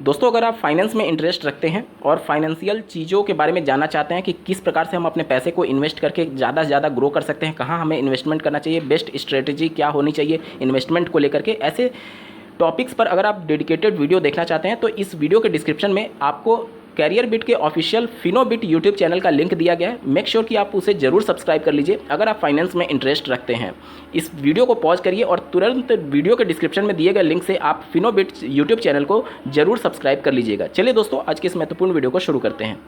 दोस्तों, अगर आप फाइनेंस में इंटरेस्ट रखते हैं और फाइनेंशियल चीज़ों के बारे में जानना चाहते हैं कि किस प्रकार से हम अपने पैसे को इन्वेस्ट करके ज़्यादा से ज़्यादा ग्रो कर सकते हैं, कहाँ हमें इन्वेस्टमेंट करना चाहिए, बेस्ट स्ट्रेटजी क्या होनी चाहिए इन्वेस्टमेंट को लेकर के, ऐसे टॉपिक्स पर अगर आप डेडिकेटेड वीडियो देखना चाहते हैं तो इस वीडियो के डिस्क्रिप्शन में आपको कैरियर बिट के ऑफिशियल फिनोबिट यूट्यूब चैनल का लिंक दिया गया है। मेक श्योर कि आप उसे ज़रूर सब्सक्राइब कर लीजिए अगर आप फाइनेंस में इंटरेस्ट रखते हैं। इस वीडियो को पॉज करिए और तुरंत वीडियो के डिस्क्रिप्शन में दिए गए लिंक से आप फिनोबिट यूट्यूब चैनल को जरूर सब्सक्राइब कर लीजिएगा। चलिए दोस्तों, आज के इस महत्वपूर्ण वीडियो को शुरू करते हैं।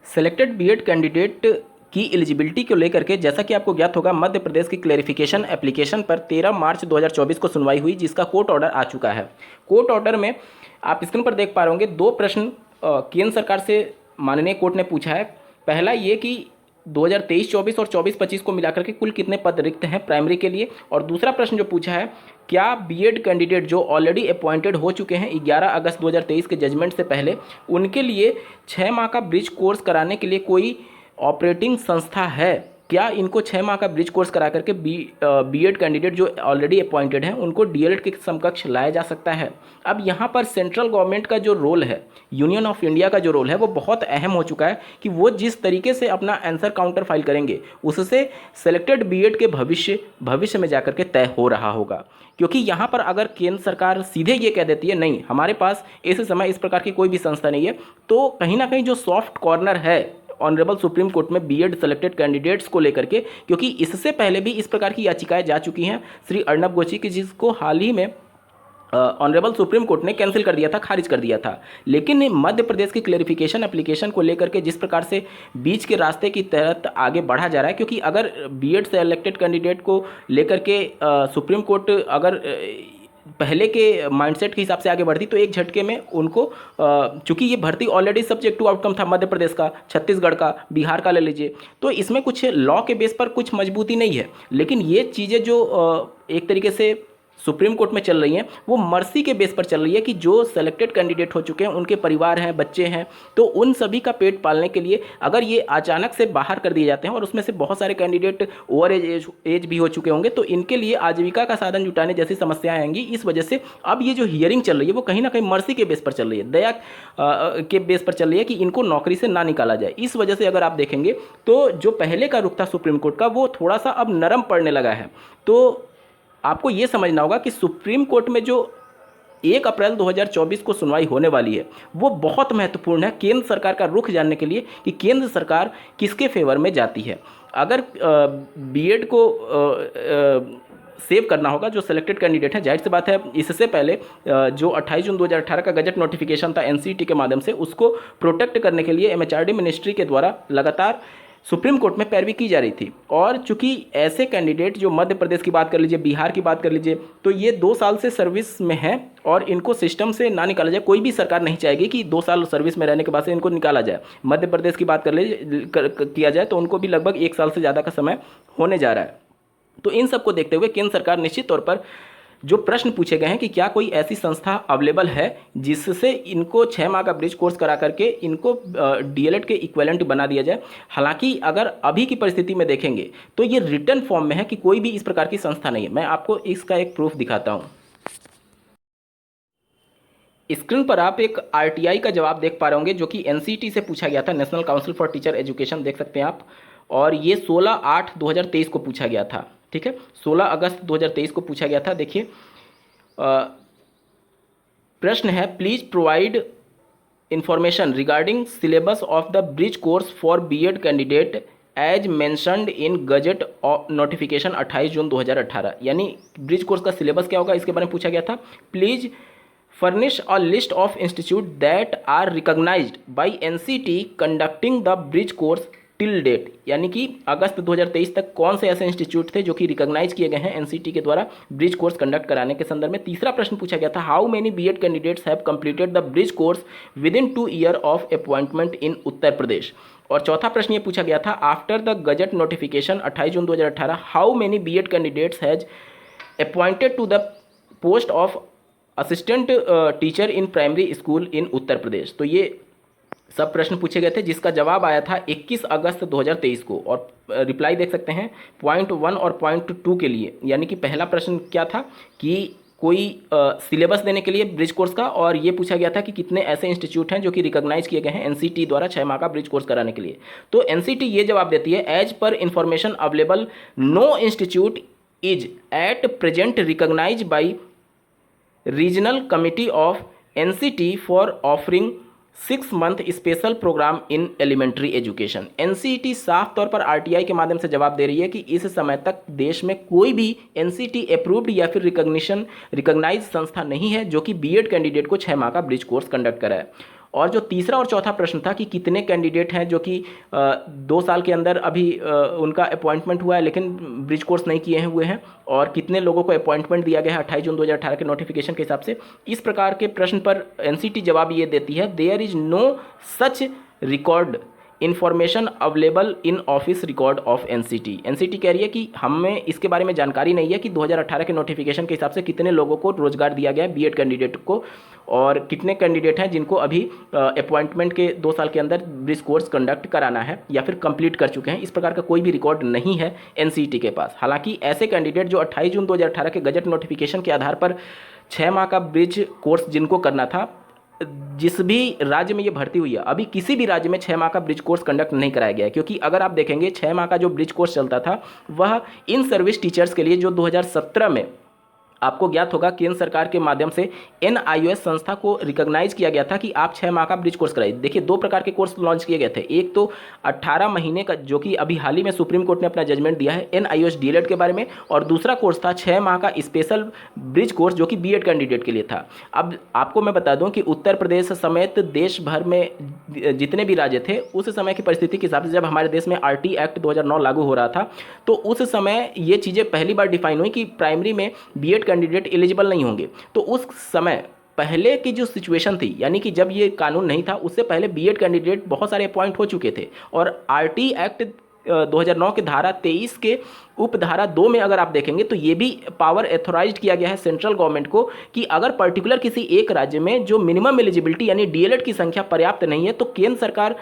सेलेक्टेड बीएड कैंडिडेट की एलिजिबिलिटी को लेकर के जैसा कि आपको ज्ञात होगा, मध्य प्रदेश की क्लैरिफिकेशन एप्लीकेशन पर 13 मार्च 2024 को सुनवाई हुई, जिसका कोर्ट ऑर्डर आ चुका है। कोर्ट ऑर्डर में आप स्क्रीन पर देख पा रहे होंगे, दो प्रश्न केंद्र सरकार से माननीय कोर्ट ने पूछा है। पहला ये कि 2023-24 और 24-25 को मिलाकर के कुल कितने पद रिक्त हैं प्राइमरी के लिए, और दूसरा प्रश्न जो पूछा है, क्या बीएड कैंडिडेट जो ऑलरेडी अपॉइंटेड हो चुके हैं 11 अगस्त 2023 के जजमेंट से पहले, उनके लिए 6 माह का ब्रिज कोर्स कराने के लिए कोई ऑपरेटिंग संस्था है? क्या इनको 6 माह का ब्रिज कोर्स करा करके बीएड कैंडिडेट जो ऑलरेडी अपॉइंटेड हैं उनको डीएलएड के समकक्ष लाया जा सकता है? अब यहाँ पर सेंट्रल गवर्नमेंट का जो रोल है, यूनियन ऑफ इंडिया का जो रोल है, वो बहुत अहम हो चुका है कि वो जिस तरीके से अपना आंसर काउंटर फाइल करेंगे उससे सेलेक्टेड बीएड के भविष्य में जाकर के तय हो रहा होगा। क्योंकि यहाँ पर अगर केंद्र सरकार सीधे ये कह देती है नहीं, हमारे पास इस समय इस प्रकार की कोई भी संस्था नहीं है, तो कहीं ना कहीं जो सॉफ्ट कॉर्नर है ऑनरेबल सुप्रीम कोर्ट में बीएड सेलेक्टेड कैंडिडेट्स को लेकर के, क्योंकि इससे पहले भी इस प्रकार की याचिकाएं जा चुकी हैं श्री अर्नब गोची की, जिसको हाल ही में ऑनरेबल सुप्रीम कोर्ट ने कैंसिल कर दिया था, खारिज कर दिया था। लेकिन मध्य प्रदेश की क्लैरिफिकेशन एप्लीकेशन को लेकर के जिस प्रकार से बीच के रास्ते की तहत आगे बढ़ा जा रहा है, क्योंकि अगर बीएड सेलेक्टेड कैंडिडेट को लेकर के सुप्रीम कोर्ट अगर पहले के माइंडसेट के हिसाब से आगे बढ़ती तो एक झटके में उनको, चूंकि ये भर्ती ऑलरेडी सब्जेक्ट टू आउटकम था मध्य प्रदेश का, छत्तीसगढ़ का, बिहार का ले लीजिए, तो इसमें कुछ लॉ के बेस पर कुछ मजबूती नहीं है। लेकिन ये चीज़ें जो एक तरीके से सुप्रीम कोर्ट में चल रही हैं, वो मर्सी के बेस पर चल रही है कि जो सेलेक्टेड कैंडिडेट हो चुके हैं, उनके परिवार हैं, बच्चे हैं, तो उन सभी का पेट पालने के लिए अगर ये अचानक से बाहर कर दिए जाते हैं और उसमें से बहुत सारे कैंडिडेट ओवर एज भी हो चुके होंगे, तो इनके लिए आजीविका का साधन जुटाने जैसी समस्याएं आएंगी। इस वजह से अब ये जो हियरिंग चल रही है वो कहीं ना कहीं मर्सी के बेस पर चल रही है, दया के बेस पर चल रही है कि इनको नौकरी से ना निकाला जाए। इस वजह से अगर आप देखेंगे तो जो पहले का रुख था सुप्रीम कोर्ट का, वो थोड़ा सा अब नरम पड़ने लगा है। तो आपको ये समझना होगा कि सुप्रीम कोर्ट में जो 1 अप्रैल 2024 को सुनवाई होने वाली है वो बहुत महत्वपूर्ण है केंद्र सरकार का रुख जानने के लिए कि केंद्र सरकार किसके फेवर में जाती है। अगर बीएड को सेव करना होगा जो सेलेक्टेड कैंडिडेट है, जाहिर सी बात है इससे पहले जो 28 जून 2018 का गजट नोटिफिकेशन था एनसीईटी के माध्यम से, उसको प्रोटेक्ट करने के लिए एमएचआरडी मिनिस्ट्री के द्वारा लगातार सुप्रीम कोर्ट में पैरवी की जा रही थी। और चूंकि ऐसे कैंडिडेट जो मध्य प्रदेश की बात कर लीजिए, बिहार की बात कर लीजिए, तो ये 2 साल से सर्विस में हैं और इनको सिस्टम से ना निकाला जाए। कोई भी सरकार नहीं चाहेगी कि 2 साल सर्विस में रहने के बाद से इनको निकाला जाए। मध्य प्रदेश की बात किया जाए तो उनको भी लगभग 1 साल से ज़्यादा का समय होने जा रहा है। तो इन सबको देखते हुए केंद्र सरकार निश्चित तौर पर जो प्रश्न पूछे गए हैं कि क्या कोई ऐसी संस्था अवेलेबल है जिससे इनको 6 माह का ब्रिज कोर्स करा करके इनको डीएलएड के इक्विवेलेंट बना दिया जाए। हालांकि अगर अभी की परिस्थिति में देखेंगे तो ये रिटर्न फॉर्म में है कि कोई भी इस प्रकार की संस्था नहीं है। मैं आपको इसका एक प्रूफ दिखाता हूँ। स्क्रीन पर आप एक आरटीआई का जवाब देख पा रहे होंगे जो कि एनसीईटी से पूछा गया था, national council for teacher education, देख सकते हैं आप। और ये 16/8/2023 को पूछा गया था, ठीक है, 16 अगस्त 2023 को पूछा गया था। देखिए प्रश्न है, please provide information regarding syllabus of the bridge course for BEd candidate as mentioned in gazette notification 28 June 2018। यानी ब्रिज कोर्स का सिलेबस क्या होगा इसके बारे में पूछा गया था। Please furnish a list of institute that are recognised by NCT conducting the bridge course till date. यानी कि अगस्त 2023 तक कौन से ऐसे इंस्टीट्यूट थे जो कि रिकॉग्नाइज किए गए हैं एनसीटी के द्वारा ब्रिज कोर्स कंडक्ट कराने के संदर्भ में। तीसरा प्रश्न पूछा गया था, how many BEd candidates have completed the bridge course within 2 year of appointment in Uttar Pradesh. और चौथा प्रश्न ये पूछा गया था, after the gazette notification 28 June 2018 how many BEd candidates has appointed to the post of assistant teacher in primary school in Uttar Pradesh. तो ये सब प्रश्न पूछे गए थे जिसका जवाब आया था 21 अगस्त 2023 को। और रिप्लाई देख सकते हैं पॉइंट 1 और पॉइंट 2 के लिए। यानी कि पहला प्रश्न क्या था कि कोई सिलेबस देने के लिए ब्रिज कोर्स का, और ये पूछा गया था कि कितने ऐसे इंस्टीट्यूट हैं जो कि रिकॉग्नाइज किए गए हैं एनसीटी द्वारा 6 माह का ब्रिज कोर्स कराने के लिए। तो एनसीटी ये जवाब देती है, एज पर information available no institute is at present recognise by regional committee of NCT for offering 6 month special programme in elementary education. NCT साफ तौर पर आरटीआई के माध्यम से जवाब दे रही है कि इस समय तक देश में कोई भी एनसीटी अप्रूव्ड या फिर रिकॉग्नाइज संस्था नहीं है जो कि बीएड कैंडिडेट को 6 माह का ब्रिज कोर्स कंडक्ट कराए। और जो तीसरा और चौथा प्रश्न था कि कितने कैंडिडेट हैं जो कि 2 साल के अंदर अभी उनका अपॉइंटमेंट हुआ है लेकिन ब्रिज कोर्स नहीं किए हुए हैं, और कितने लोगों को अपॉइंटमेंट दिया गया है 28 जून 2018 के नोटिफिकेशन के हिसाब से, इस प्रकार के प्रश्न पर एनसीटी जवाब ये देती है, there is no such record information available in office record of NCT. NCT कह रही है कि हमें इसके बारे में जानकारी नहीं है कि 2018 के नोटिफिकेशन के हिसाब से कितने लोगों को रोजगार दिया गया है बीएड कैंडिडेट को, और कितने कैंडिडेट हैं जिनको अभी अपॉइंटमेंट के 2 साल के अंदर ब्रिज कोर्स कंडक्ट कराना है या फिर कंप्लीट कर चुके हैं। इस प्रकार का कोई भी रिकॉर्ड नहीं है एनसीटी के पास। हालांकि ऐसे कैंडिडेट जो 28 जून 2018 के गजट नोटिफिकेशन के आधार पर 6 माह का ब्रिज कोर्स जिनको करना था, जिस भी राज्य में ये भर्ती हुई है, अभी किसी भी राज्य में 6 माह का ब्रिज कोर्स कंडक्ट नहीं कराया गया है। क्योंकि अगर आप देखेंगे 6 माह का जो ब्रिज कोर्स चलता था वह इन सर्विस टीचर्स के लिए जो 2017 में आपको ज्ञात होगा केंद्र सरकार के माध्यम से एनआईओएस संस्था को रिकॉग्नाइज किया गया था कि आप 6 माह का ब्रिज कोर्स कराइए। देखिए 2 प्रकार के कोर्स लॉन्च किए गए थे, एक तो 18 महीने का जो कि अभी हाल ही में सुप्रीम कोर्ट ने अपना जजमेंट दिया है एनआईओएस डीएलएड के बारे में, और दूसरा कोर्स था 6 माह का स्पेशल ब्रिज कोर्स जो कि बीएड कैंडिडेट के लिए था। अब आपको मैं बता दूं कि उत्तर प्रदेश समेत देश भर में जितने भी राज्य थे उस समय की परिस्थिति के हिसाब से, जब हमारे देश में आरटी एक्ट 2009 लागू हो रहा था, तो उस समय ये चीज़ें पहली बार डिफाइन हुई कि प्राइमरी में बीएड कैंडिडेट एलिजिबल नहीं होंगे। तो उस समय पहले की जो सिचुएशन थी, यानी कि जब ये कानून नहीं था उससे पहले बीएड कैंडिडेट बहुत सारे अपॉइंट हो चुके थे, और आरटी एक्ट 2009 के धारा 23 के उपधारा 2 में अगर आप देखेंगे तो ये भी पावर एथोराइज्ड किया गया है सेंट्रल गवर्नमेंट को कि अगर पर्टिकुलर किसी एक राज्य में जो मिनिमम एलिजिबिलिटी यानी डीएलएड की संख्या पर्याप्त नहीं है तो केंद्र सरकार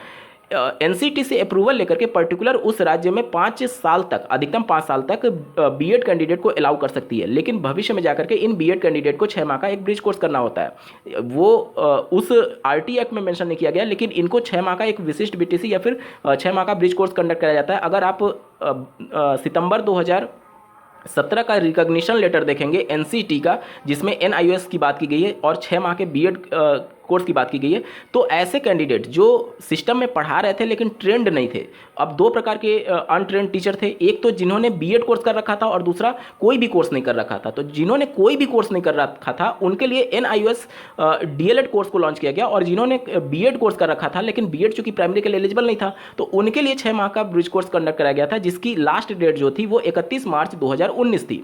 एनसीटी से अप्रूवल लेकर के पर्टिकुलर उस राज्य में 5 साल तक, अधिकतम 5 साल तक बीएड कैंडिडेट को अलाउ कर सकती है। लेकिन भविष्य में जाकर के इन बीएड कैंडिडेट को 6 माह का एक ब्रिज कोर्स करना होता है। वो उस आरटी एक्ट में मेंशन नहीं किया गया, लेकिन इनको 6 माह का एक विशिष्ट बीटीसी या फिर 6 माह का ब्रिज कोर्स कंडक्ट कराया जाता है। अगर आप सितंबर 2017 का रिकॉग्निशन लेटर देखेंगे एनसीटी का, जिसमें एनआईओएस की बात की गई है और 6 माह के बीएड कोर्स की बात की गई है, तो ऐसे कैंडिडेट जो सिस्टम में पढ़ा रहे थे लेकिन ट्रेंड नहीं थे, अब 2 प्रकार के अनट्रेंड टीचर थे, एक तो जिन्होंने बीएड कोर्स कर रखा था और दूसरा कोई भी कोर्स नहीं कर रखा था। तो जिन्होंने कोई भी कोर्स नहीं कर रखा था उनके लिए एनआईओएस डीएलएड कोर्स को लॉन्च किया गया, और जिन्होंने बीएड कोर्स कर रखा था लेकिन बीएड चूंकि प्राइमरी के लिए एलिजिबल नहीं था तो उनके लिए 6 माह का ब्रिज कोर्स कंडक्ट कराया गया था, जिसकी लास्ट डेट जो थी वो 31 मार्च 2019 थी।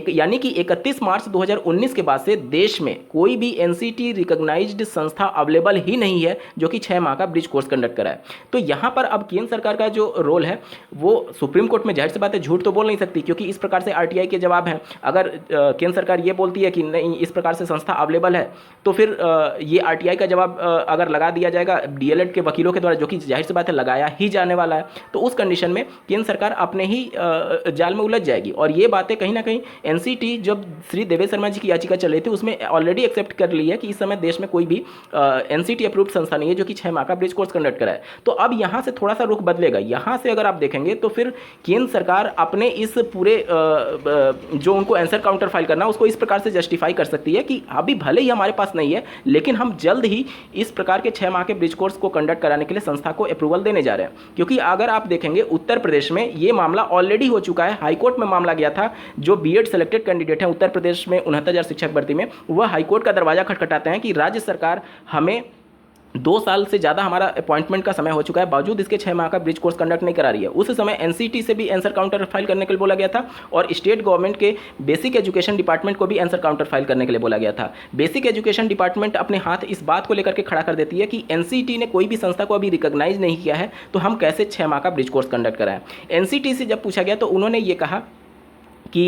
यानी कि 31 मार्च 2019 के बाद से देश में कोई भी एनसीटी रिकॉग्नाइज्ड संस्था अवेलेबल ही नहीं है जो कि 6 माह का ब्रिज कोर्स कंडक्ट कराए। तो यहाँ पर अब केंद्र सरकार का जो रोल है वो सुप्रीम कोर्ट में जाहिर सी बात है झूठ तो बोल नहीं सकती, क्योंकि इस प्रकार से आरटीआई के जवाब हैं। अगर केंद्र सरकार ये बोलती है कि नहीं इस प्रकार से संस्था अवेलेबल है तो फिर ये आरटीआई का जवाब अगर लगा दिया जाएगा डीएलएड के वकीलों के द्वारा, जो कि जाहिर सी बात है लगाया ही जाने वाला है, तो उस कंडीशन में केंद्र सरकार अपने ही जाल में उलझ जाएगी। और ये बातें कहीं ना कहीं एनसीटी जब श्री देवेश शर्मा जी की याचिका चल रही थी उसमें ऑलरेडी एक्सेप्ट कर ली है कि इस समय देश में कोई भी एनसीटी अप्रूव्ड संस्था नहीं है जो कि 6 माह का ब्रिज कोर्स कंडक्ट कराए। तो अब यहाँ से थोड़ा सा रुख बदलेगा। यहाँ से अगर आप देखेंगे तो फिर केंद्र सरकार अपने इस पूरे जो उनको आंसर काउंटर फाइल करना उसको इस प्रकार से जस्टिफाई कर सकती है कि अभी भले ही हमारे पास नहीं है लेकिन हम जल्द ही इस प्रकार के 6 माह के ब्रिज कोर्स को कंडक्ट कराने के लिए संस्था को अप्रूवल देने जा रहे हैं। क्योंकि अगर आप देखेंगे उत्तर प्रदेश में ये मामला ऑलरेडी हो चुका है, हाईकोर्ट में मामला गया था। जो बीएड सेलेक्टेड कैंडिडेट हैं उत्तर प्रदेश में 69,000 शिक्षक भर्ती में, वह हाईकोर्ट का दरवाजा खटखटाते हैं कि राज्य सरकार हमें 2 साल से ज़्यादा हमारा अपॉइंटमेंट का समय हो चुका है, बावजूद इसके 6 माह का ब्रिज कोर्स कंडक्ट नहीं करा रही है। उस समय एनसीटी से भी आंसर काउंटर फाइल करने के लिए बोला गया था और स्टेट गवर्नमेंट के बेसिक एजुकेशन डिपार्टमेंट को भी आंसर काउंटर फाइल करने के लिए बोला गया था। बेसिक एजुकेशन डिपार्टमेंट अपने हाथ इस बात को लेकर के खड़ा कर देती है कि एनसीटी ने कोई भी संस्था को अभी रिकॉग्नाइज नहीं किया है तो हम कैसे 6 माह का ब्रिज कोर्स कंडक्ट कराएं। एनसीटी से जब पूछा गया तो उन्होंने ये कहा कि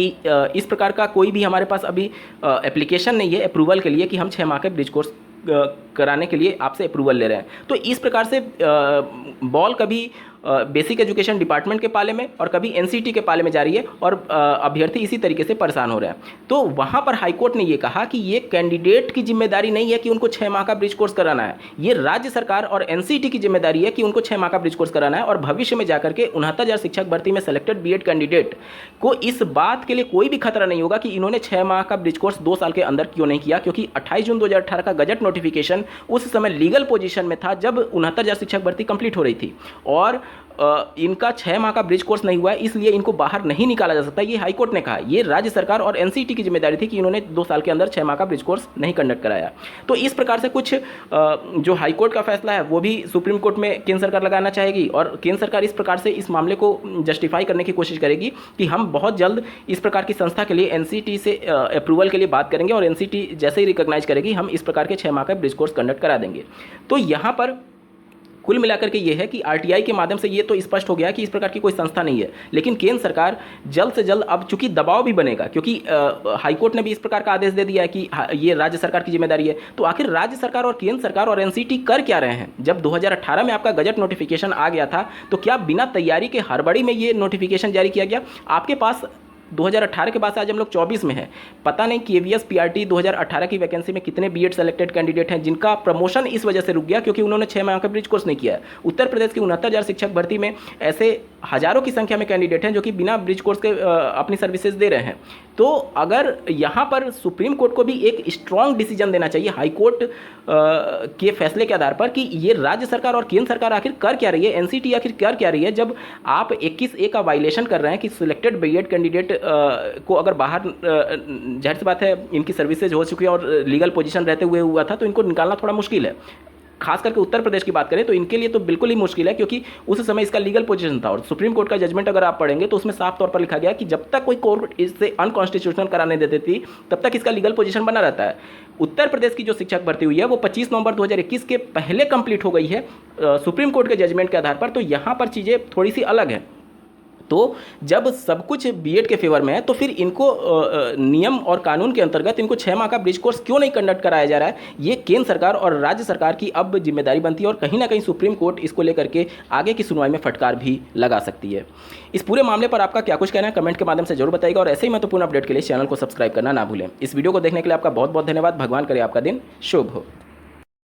इस प्रकार का कोई भी हमारे पास अभी एप्लीकेशन नहीं है अप्रूवल के लिए कि हम 6 माह के ब्रिज कोर्स कराने के लिए आपसे अप्रूवल ले रहे हैं। तो इस प्रकार से बॉल कभी बेसिक एजुकेशन डिपार्टमेंट के पाले में और कभी एनसीटी के पाले में जा रही है और अभ्यर्थी इसी तरीके से परेशान हो रहे हैं। तो वहाँ पर हाईकोर्ट ने ये कहा कि ये कैंडिडेट की जिम्मेदारी नहीं है कि उनको 6 माह का ब्रिज कोर्स कराना है, ये राज्य सरकार और एनसीटी की जिम्मेदारी है कि उनको 6 माह का ब्रिज कोर्स कराना है। और भविष्य में जाकर के 69,000 शिक्षक भर्ती में सेलेक्टेड बीएड कैंडिडेट को इस बात के लिए कोई भी खतरा नहीं होगा कि इन्होंने 6 माह का ब्रिज कोर्स 2 साल के अंदर क्यों नहीं किया, क्योंकि 28 जून 2018 का गजट नोटिफिकेशन उस समय लीगल पोजीशन में था जब 69,000 शिक्षक भर्ती कंप्लीट हो रही थी और इनका 6 माह का ब्रिज कोर्स नहीं हुआ है, इसलिए इनको बाहर नहीं निकाला जा सकता। ये हाईकोर्ट ने कहा। ये राज्य सरकार और एनसीटी की जिम्मेदारी थी कि इन्होंने 2 साल के अंदर 6 माह का ब्रिज कोर्स नहीं कंडक्ट कराया। तो इस प्रकार से कुछ जो हाईकोर्ट का फैसला है वो भी सुप्रीम कोर्ट में केंद्र सरकार लगाना चाहेगी और केंद्र सरकार इस प्रकार से इस मामले को जस्टिफाई करने की कोशिश करेगी कि हम बहुत जल्द इस प्रकार की संस्था के लिए एनसीटी से अप्रूवल के लिए बात करेंगे और एनसीटी जैसे ही रिकॉग्नाइज करेगी हम इस प्रकार के 6 माह का ब्रिज कोर्स कंडक्ट करा देंगे। तो यहाँ पर कुल मिलाकर के ये है कि आरटीआई के माध्यम से ये तो स्पष्ट हो गया कि इस प्रकार की कोई संस्था नहीं है, लेकिन केंद्र सरकार जल्द से जल्द, अब चूंकि दबाव भी बनेगा क्योंकि हाईकोर्ट ने भी इस प्रकार का आदेश दे दिया है कि ये राज्य सरकार की जिम्मेदारी है, तो आखिर राज्य सरकार और केंद्र सरकार और एनसीटी कर क्या रहे हैं? जब 2018 में आपका गजट नोटिफिकेशन आ गया था तो क्या बिना तैयारी के हड़बड़ी में ये नोटिफिकेशन जारी किया गया? आपके पास 2018 के बाद से आज हम लोग 24 में हैं, पता नहीं केवीएस पीआरटी 2018 की वैकेंसी में कितने बीएड सेलेक्टेड कैंडिडेट हैं जिनका प्रमोशन इस वजह से रुक गया क्योंकि उन्होंने 6 माह का ब्रिज कोर्स नहीं किया है। उत्तर प्रदेश की 69,000 शिक्षक भर्ती में ऐसे हजारों की संख्या में कैंडिडेट हैं जो कि बिना ब्रिज कोर्स के अपनी सर्विसेज दे रहे हैं। तो अगर यहाँ पर सुप्रीम कोर्ट को भी एक स्ट्रॉन्ग डिसीजन देना चाहिए हाई कोर्ट के फैसले के आधार पर कि ये राज्य सरकार और केंद्र सरकार आखिर कर क्या रही है, एनसीटी आखिर कर क्या रही है, जब आप 21A का वायलेशन कर रहे हैं कि सिलेक्टेड बीएड कैंडिडेट को अगर बाहर, जाहिर सी बात है इनकी सर्विसेज हो चुकी है और लीगल पोजीशन रहते हुए हुआ था तो इनको निकालना थोड़ा मुश्किल है। खास करके उत्तर प्रदेश की बात करें तो इनके लिए तो बिल्कुल ही मुश्किल है क्योंकि उस समय इसका लीगल पोजीशन था और सुप्रीम कोर्ट का जजमेंट अगर आप पढ़ेंगे तो उसमें साफ तौर पर लिखा गया कि जब तक कोई कोर्ट इससे अनकॉन्स्टिट्यूशनल कराने देती थी तब तक इसका लीगल पोजीशन बना रहता है। उत्तर प्रदेश की जो शिक्षक भर्ती हुई है वो 25 नवंबर 2021 के पहले कंप्लीट हो गई है सुप्रीम कोर्ट के जजमेंट के आधार पर। तो यहाँ पर चीज़ें थोड़ी सी अलग हैं। तो जब सब कुछ बीएड के फेवर में है तो फिर इनको नियम और कानून के अंतर्गत इनको 6 माह का ब्रिज कोर्स क्यों नहीं कंडक्ट कराया जा रहा है, ये केंद्र सरकार और राज्य सरकार की अब जिम्मेदारी बनती है और कहीं ना कहीं सुप्रीम कोर्ट इसको लेकर के आगे की सुनवाई में फटकार भी लगा सकती है। इस पूरे मामले पर आपका क्या कुछ कहना है कमेंट के माध्यम से जरूर बताइएगा और ऐसे ही महत्वपूर्ण अपडेट के लिए चैनल को सब्सक्राइब करना ना भूलें। इस वीडियो को देखने के लिए आपका बहुत बहुत धन्यवाद। भगवान करे आपका दिन शुभ हो।